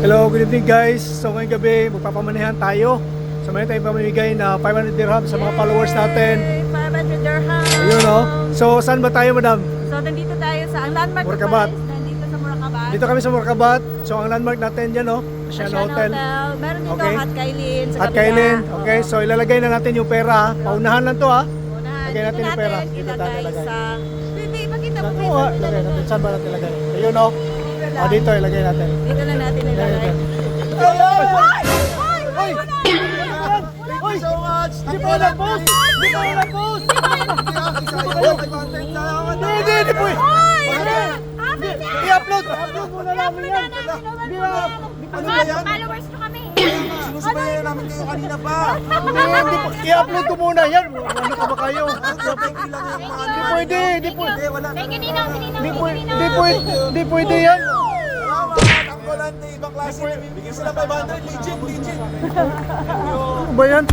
Hello, good evening guys. So ngayong gabi, magpapamanihan tayo. So may tayong pamimigay na 500 dirham sa mga followers natin. Yay! 500 dirham! Ayun o. So saan ba tayo, madam? So nandito tayo sa ang landmark ko Murakabat. guys, nandito sa Murakabat. Dito kami sa Murakabat. So ang landmark natin dyan o. Asiana Hotel. Meron dito Okay. Hot Kailin sa At kabila. kainin. Oo. Okay, so ilalagay na natin yung pera. Paunahan lang to ha. Unahan. Lagay natin yung pera. Dito Dito natin guys ilagay. sa... Baby, ipakita mo Oo, kayo. ha, ilagay natin. Saan ba natin ilagay? Ayun o. O dito ilagay natin. Dito na natin Ilagay ilagay. natin. Hoy! Hoy! So much! Di ba na post? Di ba na post? Hindi po. I-upload! I-upload muna namin yan! Ano ba yan? Followers nyo kami. Sinusubayan namin kayo kanina pa! Hindi po. I-upload ko muna yan! Ano ka ba kayo? Hindi pwede! Hindi pwede! Hindi pwede yan! Ang volante, ibang klase. Bigyan sila 500, legit, legit. Ano ba yan?